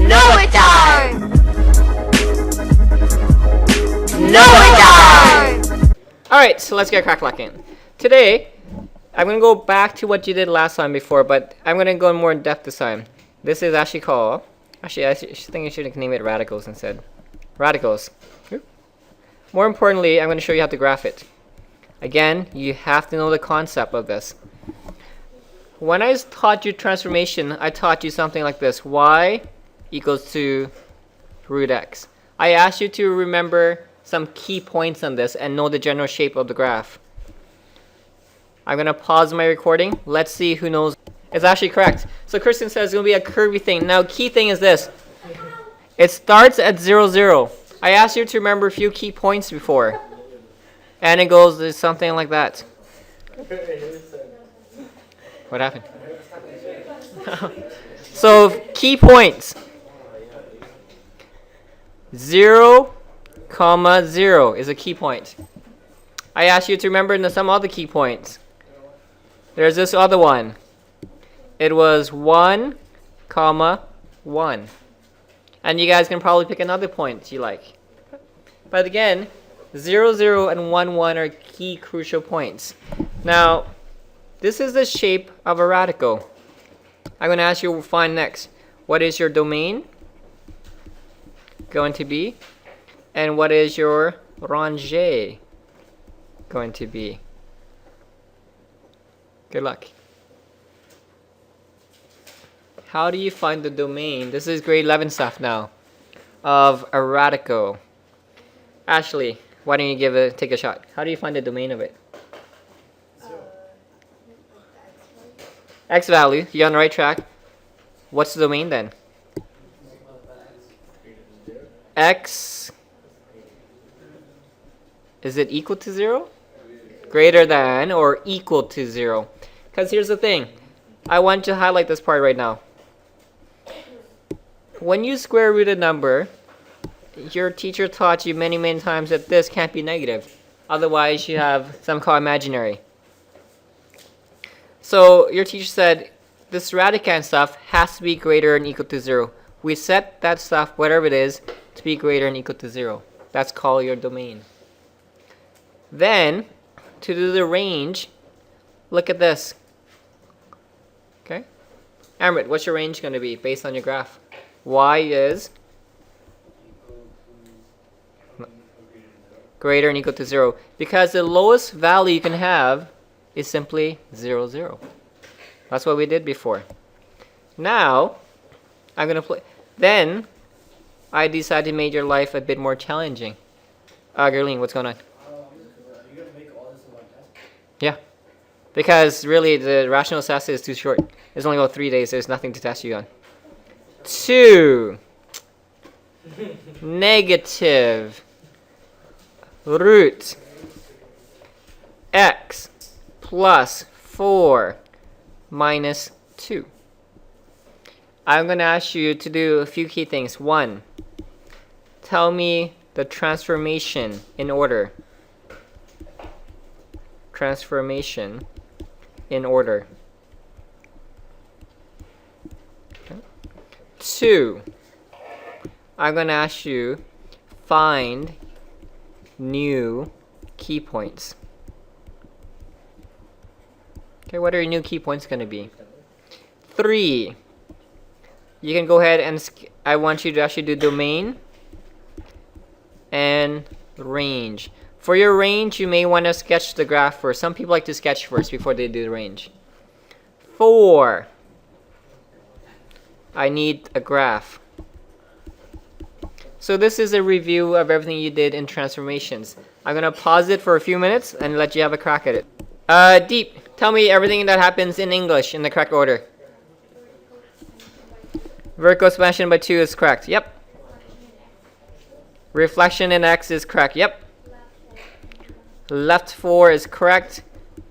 No it don't! No it don't! Alright, so let's get crack-lacking. Today, I'm going to go back to what you did last time before, but I'm going to go more in depth this time. This is actually called, I think I should name it radicals instead. Radicals. More importantly, I'm going to show you how to graph it. Again, you have to know the concept of this. When I taught you transformation, I taught you something like this. Y equals to root x. I asked you to remember some key points on this and know the general shape of the graph. I'm going to pause my recording. Let's see who knows. It's actually correct. So Kristen says it's going to be a curvy thing. Now, key thing is this. It starts at 0, 0. I asked you to remember a few key points before. And it goes something like that. What happened? So, key points. 0, 0 is a key point. I asked you to remember some other key points. There's this other one. It was 1, 1. And you guys can probably pick another point you like. But again, 0, 0 and 1, 1 are key crucial points. Now, this is the shape of a radical. I'm going to ask you to find next. What is your domain going to be? And what is your rangée going to be? Good luck. How do you find the domain? This is grade 11 stuff now of a radical. Ashley, why don't you take a shot? How do you find the domain of it? X value. You're on the right track. What's the domain then? X. Is it equal to 0? Greater than or equal to 0? Because here's the thing. I want to highlight this part right now. When you square root a number, your teacher taught you many, many times that this can't be negative. Otherwise, you have some called imaginary. So your teacher said this radicand stuff has to be greater than equal to 0. We set that stuff, whatever it is, to be greater than equal to 0. That's called your domain. Then, to do the range, look at this. Okay? Amrit, what's your range going to be based on your graph? Y is greater than equal to 0. Because the lowest value you can have is simply 0, 0. That's what we did before. Now, I'm going to play. Then, I decided to make your life a bit more challenging. Gerline, what's going on? Are you going to make all this in one test? Yeah. Because really, the rational test is too short. It's only about 3 days. There's nothing to test you on. 2 negative root x plus 4 minus 2. I'm going to ask you to do a few key things. 1, tell me the transformation in order. Transformation in order. Okay. 2, I'm going to ask you find new key points. Okay, what are your new key points going to be? 3, you can go ahead and I want you to actually do domain and range. For your range, you may want to sketch the graph first. Some people like to sketch first before they do the range. 4, I need a graph. So this is a review of everything you did in transformations. I'm going to pause it for a few minutes and let you have a crack at it. Deep, tell me everything that happens in English in the correct order. Vertical expansion by 2 is correct. Yep. Reflection in x is correct. Yep. Left 4 is correct.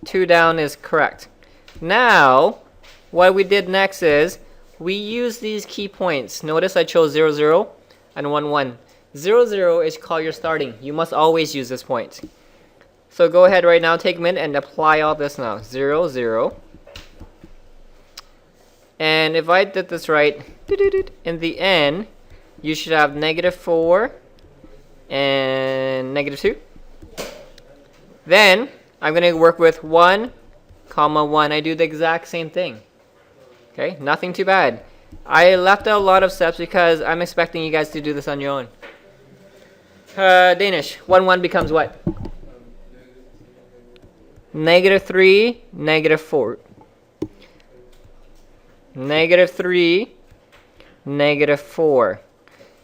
2 down is correct. Now, what we did next is we use these key points. Notice I chose 0, 0 and 1, 1. 0, 0 is called your starting. You must always use this point. So go ahead right now, take a minute and apply all this now. 0, 0. And if I did this right, in the end, you should have -4 and -2. Then I'm going to work with 1, comma 1. I do the exact same thing. Okay, nothing too bad. I left out a lot of steps because I'm expecting you guys to do this on your own. Danish, 1, 1 becomes what? -3, -4. -3, -4.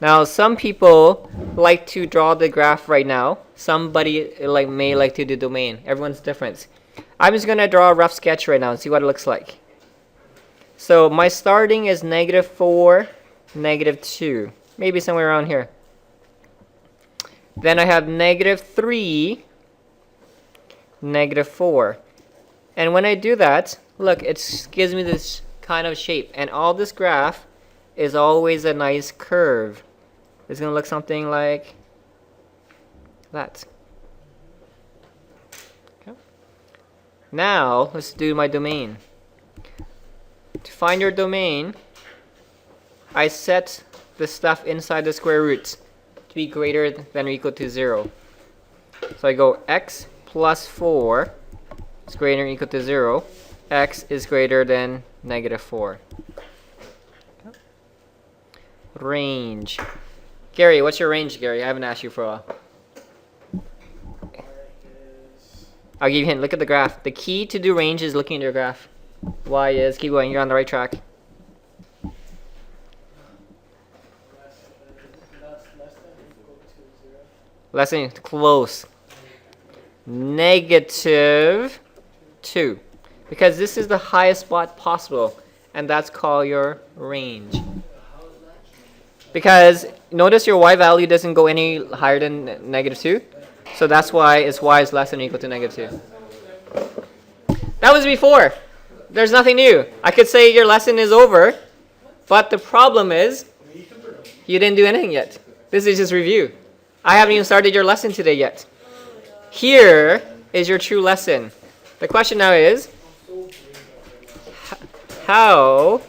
Now, some people like to draw the graph right now. Somebody may like to do domain. Everyone's different. I'm just going to draw a rough sketch right now and see what it looks like. So my starting is -4, -2. Maybe somewhere around here. Then I have -3, -4. And when I do that, look, it gives me this kind of shape. And all this graph is always a nice curve. It's going to look something like that. Okay. Now, let's do my domain. To find your domain, I set the stuff inside the square roots to be greater than or equal to 0. So I go x plus 4 is greater than or equal to 0. X is greater than -4. Okay. Range. Gary, what's your range, Gary? I haven't asked you for a while. I'll give you a hint. Look at the graph. The key to do range is looking at your graph. Y is, keep going, you're on the right track. Less than, close. -2. Because this is the highest spot possible, and that's called your range. Because notice your y value doesn't go any higher than -2, so that's why its y is less than or equal to -2. That was before. There's nothing new. I could say your lesson is over, but the problem is you didn't do anything yet. This is just review. I haven't even started your lesson today yet. Here is your true lesson. The question now is, how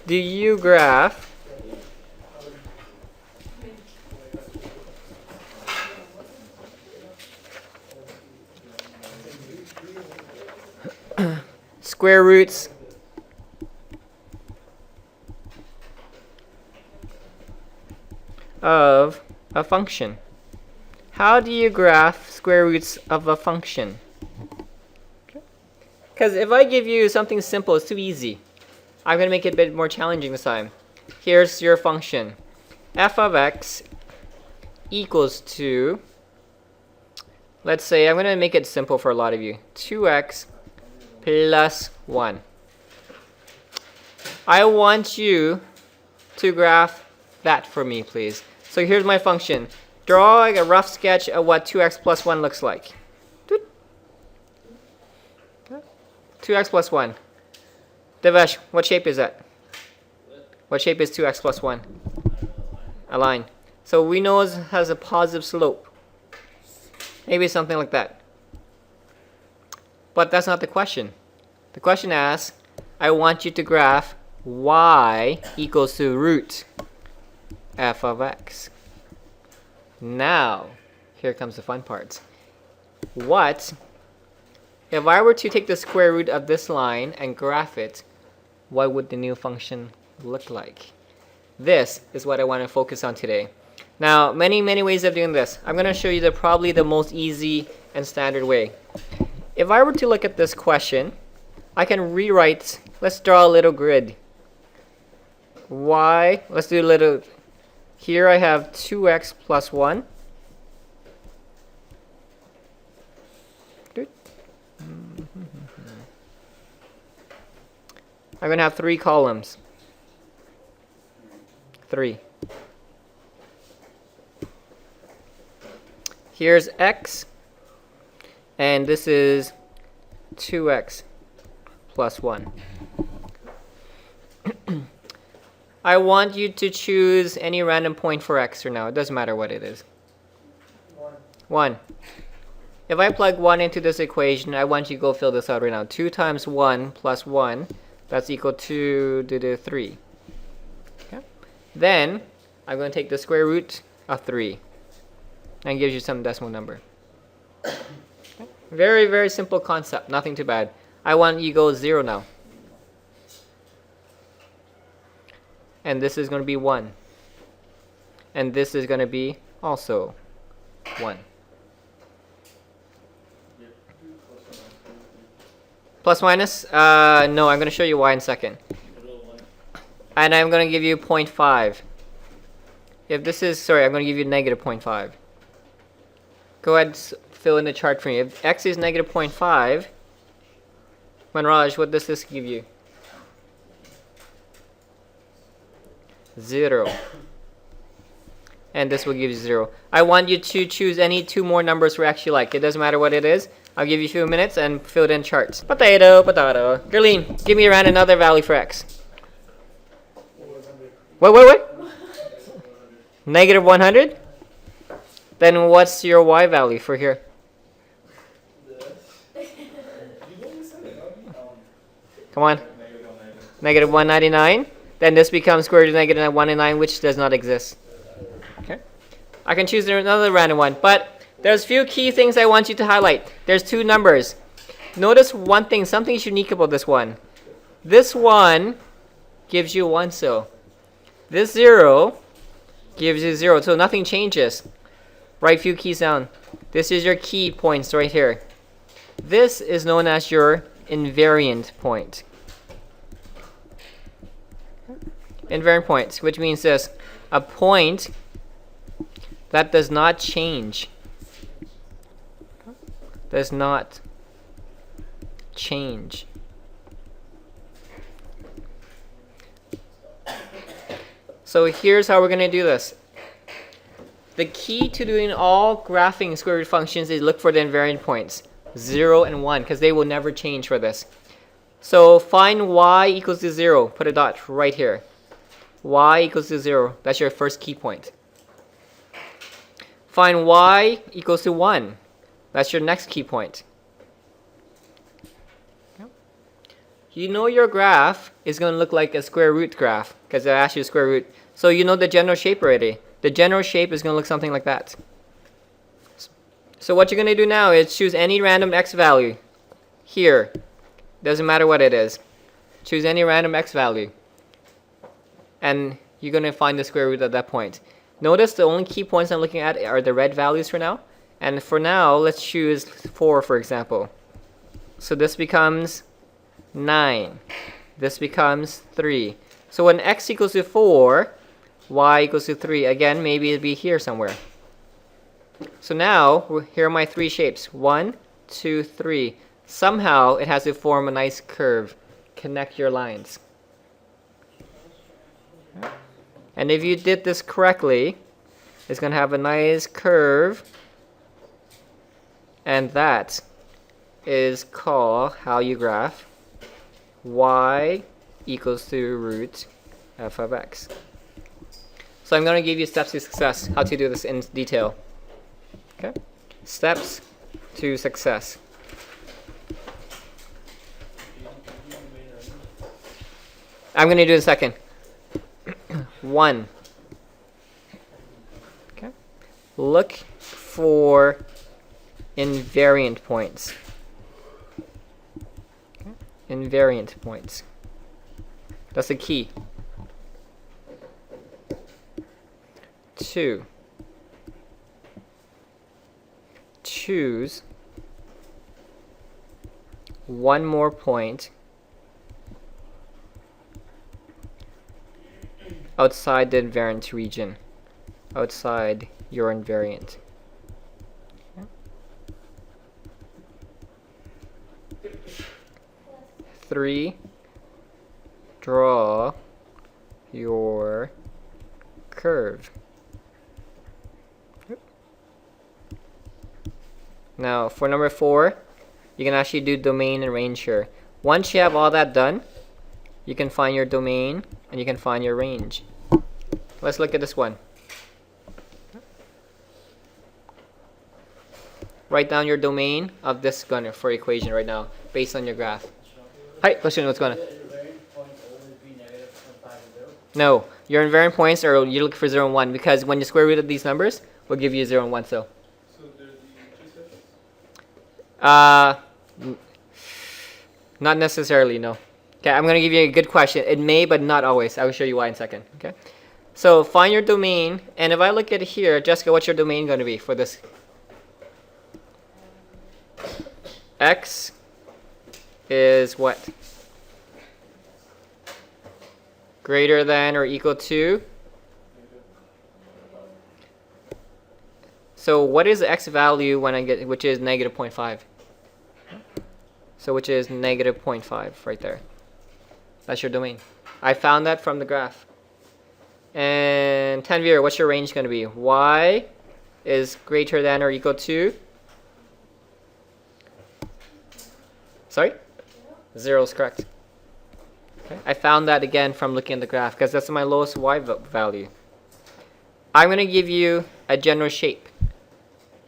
do you graph square roots of a function? How do you graph square roots of a function? Because if I give you something simple, it's too easy. I'm going to make it a bit more challenging this time. Here's your function. F of x equals to, let's say, I'm going to make it simple for a lot of you. 2x plus 1. I want you to graph that for me, please. So here's my function. Draw a rough sketch of what 2x plus 1 looks like. 2x plus 1. Devesh, what shape is that? What shape is 2x plus 1? A line. So we know it has a positive slope. Maybe something like that. But that's not the question. The question asks, I want you to graph y equals to root f of x. Now, here comes the fun part. What if I were to take the square root of this line and graph it? What would the new function look like? This is what I want to focus on today. Now, many ways of doing this. I'm going to show you probably the most easy and standard way. If I were to look at this question, I can rewrite, let's draw a little grid. Y, let's do a little, here I have 2x plus 1. I'm going to have 3 columns. 3. Here's x, and this is 2x plus 1. I want you to choose any random point for x for now. It doesn't matter what it is. 1. If I plug 1 into this equation, I want you to go fill this out right now. 2 times 1 plus 1. That's equal to 3. Okay. Then I'm going to take the square root of 3. And it gives you some decimal number. Okay. Very, very simple concept. Nothing too bad. I want you to go 0 now. And this is going to be 1. And this is going to be also 1. Plus minus? No, I'm going to show you why in a second. And I'm going to give you 0.5. If this is, sorry, I'm going to give you negative 0.5. Go ahead and fill in the chart for me. If x is negative 0.5, Manraj, what does this give you? 0. And this will give you 0. I want you to choose any 2 more numbers we actually like. It doesn't matter what it is. I'll give you a few minutes and fill it in charts. Potato, potato. Gerline, give me around another value for x. What? Negative 100? Then what's your y value for here? Come on. Negative 199. Then this becomes square root of negative 199, which does not exist. Okay. I can choose another random one, but there's a few key things I want you to highlight. There's 2 numbers. Notice one thing, something's unique about this one. This one gives you 1 so. This 0 gives you 0, so nothing changes. Write few keys down. This is your key points right here. This is known as your invariant point. Invariant points, which means this, a point that does not change. Does not change. So here's how we're going to do this. The key to doing all graphing square root functions is look for the invariant points, 0 and 1, because they will never change for this. So find y equals to 0. Put a dot right here. Y equals to 0. That's your first key point. Find y equals to 1. That's your next key point. You know your graph is going to look like a square root graph because it asks you square root. So you know the general shape already. The general shape is going to look something like that. So what you're going to do now is choose any random x value here. Doesn't matter what it is. Choose any random x value. And you're going to find the square root at that point. Notice the only key points I'm looking at are the red values for now. And for now, let's choose 4, for example. So this becomes 9. This becomes 3. So when x equals to 4, y equals to 3. Again, maybe it'll be here somewhere. So now, here are my 3 shapes. 1, 2, 3. Somehow, it has to form a nice curve. Connect your lines. And if you did this correctly, it's going to have a nice curve. And that is called how you graph y equals to root f of x. So I'm going to give you steps to success, how to do this in detail. Okay? Steps to success. I'm going to do it in a second. 1. Okay? Look for invariant points. Okay? Invariant points. That's the key. 2. Choose one more point outside the invariant region. Outside your invariant. Okay. 3. Draw your curve. Now, for number 4, you can actually do domain and range here. Once you have all that done, you can find your domain and you can find your range. Let's look at this one. Write down your domain of this gunner for equation right now, based on your graph. Hi, question, what's going on? No, your invariant points are you look for 0 and 1 because when you square root of these numbers, we'll give you 0 and 1. So they're the G-sets? Not necessarily, no. Okay, I'm going to give you a good question. It may, but not always. I will show you why in a second. Okay. So find your domain, and if I look at here, Jessica, what's your domain going to be for this? X is what? Greater than or equal to? So what is the x value when I get, which is negative 0.5? So which is negative 0.5 right there. That's your domain. I found that from the graph. And Tanvir, what's your range going to be? Y is greater than or equal to? Sorry? 0 is correct. Okay. I found that again from looking at the graph because that's my lowest y value. I'm going to give you a general shape.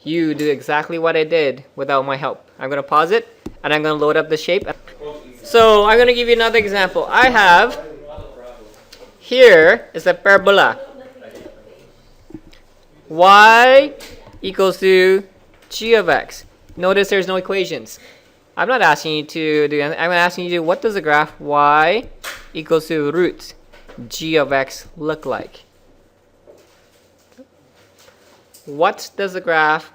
You do exactly what I did without my help. I'm going to pause it and I'm going to load up the shape. So I'm going to give you another example. I have here is a parabola. Y equals to g of x. Notice there's no equations. I'm not asking you to do anything. I'm asking you to do what does the graph y equals to root g of x look like? What does the graph?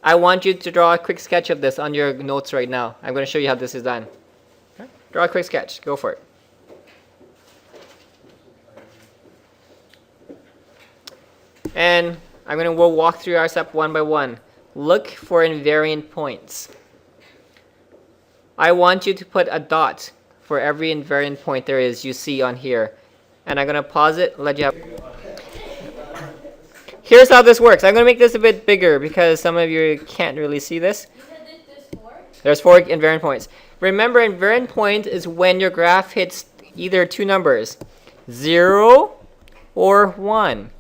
I want you to draw a quick sketch of this on your notes right now. I'm going to show you how this is done. Okay. Draw a quick sketch. Go for it. And we'll walk through our step one by one. Look for invariant points. I want you to put a dot for every invariant point there is you see on here. And I'm going to pause it, let you have. Here's how this works. I'm going to make this a bit bigger because some of you can't really see this. You said there's 4? There's 4 invariant points. Remember, invariant point is when your graph hits either two numbers, 0 or 1.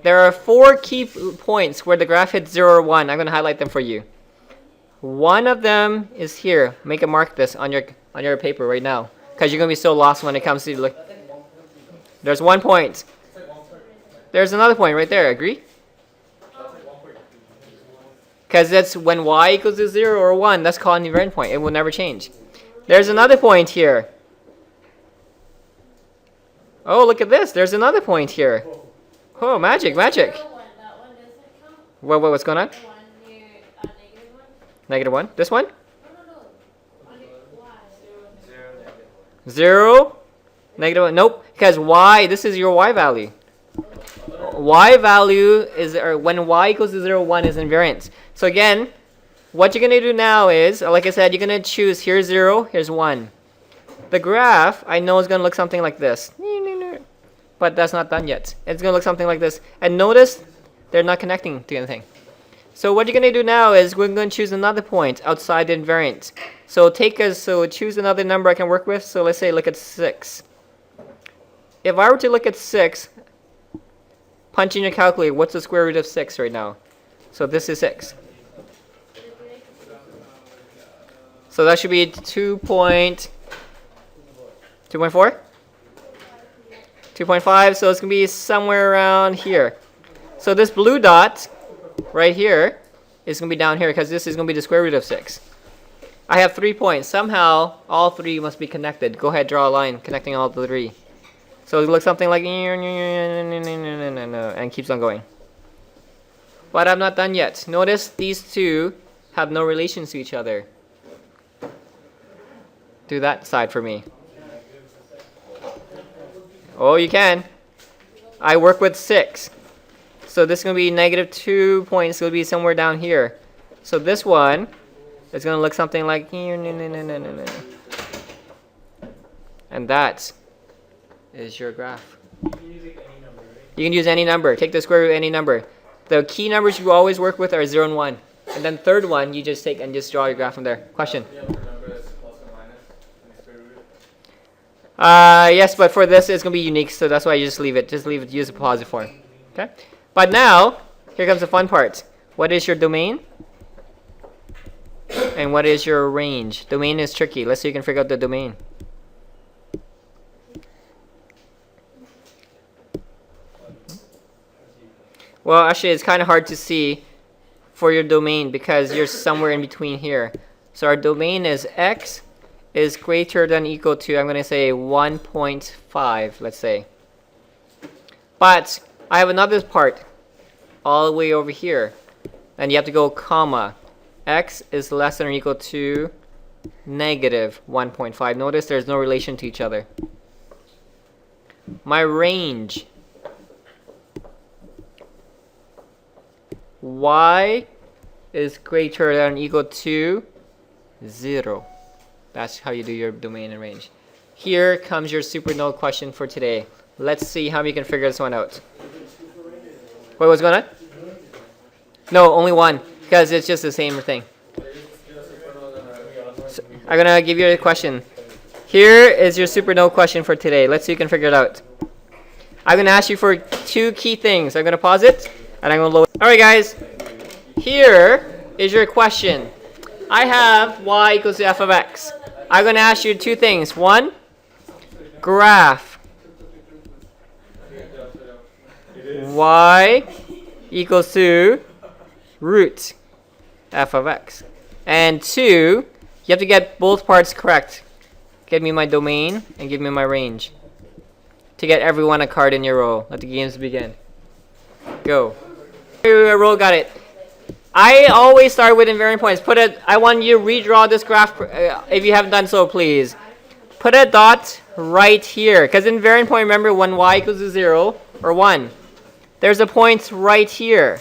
There are 4 key points where the graph hits 0 or 1. I'm going to highlight them for you. One of them is here. Make a mark this on your paper right now because you're going to be so lost when it comes to look. There's 1 point. There's another point right there. Agree? Because that's when y equals to 0 or 1. That's called an invariant point. It will never change. There's another point here. Oh, look at this. There's another point here. Oh, magic, magic. That one doesn't count. What's going on? The one near negative 1? Negative 1. This one? No. On the y. 0. Negative 1. Nope. Because y, this is your y value. Y value is, or when y equals to 0, 1 is invariant. So again, what you're going to do now is, like I said, you're going to choose here's 0, here's 1. The graph, I know is going to look something like this. But that's not done yet. It's going to look something like this. And notice they're not connecting to anything. So what you're going to do now is we're going to choose another point outside the invariant. So choose another number I can work with. So let's say look at 6. If I were to look at 6, punch in your calculator, what's the square root of 6 right now? So this is 6. So that should be 2.4? 2.5, so it's going to be somewhere around here. So this blue dot right here is going to be down here because this is going to be the square root of 6. I have 3 points. Somehow, all 3 must be connected. Go ahead, draw a line connecting all the 3. So it looks something like and keeps on going. But I'm not done yet. Notice these 2 have no relations to each other. Do that side for me. Oh, you can. I work with 6. So this is going to be negative 2 points. It will be somewhere down here. So this one is going to look something like and that is your graph. You can use any number. Take the square root of any number. The key numbers you always work with are 0 and 1. And then third one, you just take and just draw your graph from there. Question? Yes, but for this, it's going to be unique, so that's why you just leave it. Just leave it, use a positive form. Okay? But now, here comes the fun part. What is your domain? And what is your range? Domain is tricky. Let's see if you can figure out the domain. Well, actually, it's kind of hard to see for your domain because you're somewhere in between here. So our domain is x is greater than or equal to, I'm going to say 1.5, let's say. But I have another part all the way over here. And you have to go comma. X is less than or equal to negative 1.5. Notice there's no relation to each other. My range. Y is greater than or equal to 0. That's how you do your domain and range. Here comes your supernode question for today. Let's see how we can figure this one out. Wait, what's going on? No, only one, because it's just the same thing. So, I'm going to give you a question. Here is your supernode question for today. Let's see if you can figure it out. I'm going to ask you for 2 key things. I'm going to pause it, and I'm going to load. All right, guys. Here is your question. I have y equals to f of x. I'm going to ask you 2 things. 1, graph y equals to root f of x. And 2, you have to get both parts correct. Give me my domain and give me my range. To get everyone a card in your row. Let the games begin. Go. Roll got it. I always start with invariant points. I want you to redraw this graph if you haven't done so, please. Put a dot right here. Because invariant point, remember, when y equals to 0 or 1. There's a point right here.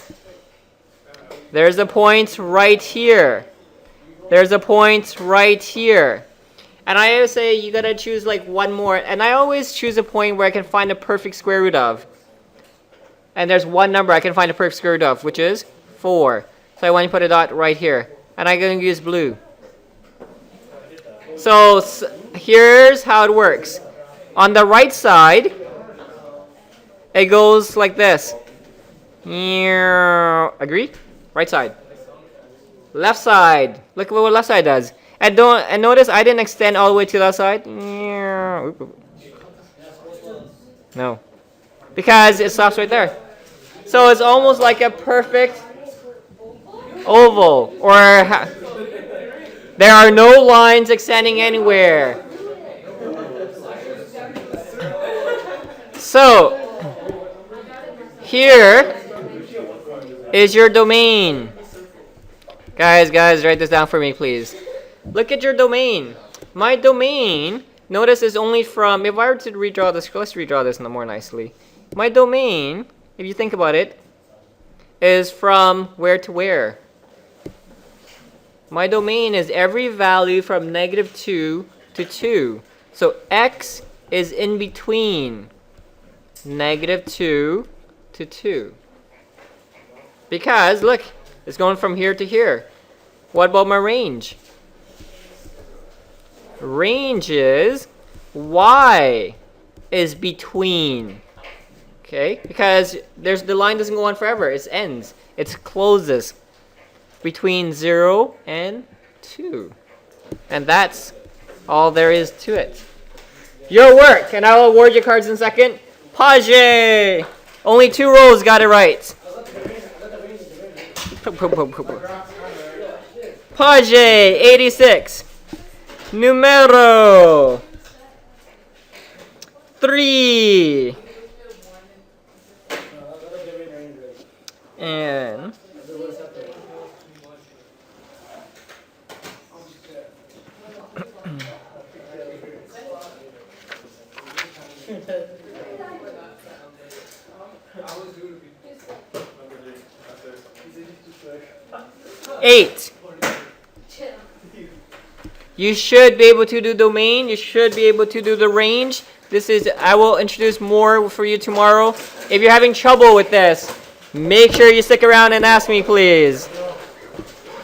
There's a point right here. There's a point right here. And I always say you gotta choose like one more. And I always choose a point where I can find a perfect square root of. And there's one number I can find a perfect square root of, which is 4. So I want to put a dot right here. And I'm going to use blue. So here's how it works. On the right side, it goes like this. Agree? Right side. Left side. Look at what left side does. And notice I didn't extend all the way to the left side. No. Because it stops right there. So it's almost like a perfect oval. Or there are no lines extending anywhere. So here is your domain. Guys, write this down for me, please. Look at your domain. My domain, notice, is only from, if I were to redraw this, let's redraw this more nicely. My domain, if you think about it, is from where to where? My domain is every value from -2 to 2. So x is in between -2 to 2. Because, look, it's going from here to here. What about my range? Range is y is between. Okay? Because the line doesn't go on forever. It ends. It closes between 0 and 2. And that's all there is to it. Your work, and I will award your cards in a second. Page! Only 2 rows got it right. Page 86. Numero 3. And 8. You should be able to do domain. You should be able to do the range. I will introduce more for you tomorrow. If you're having trouble with this, make sure you stick around and ask me, please.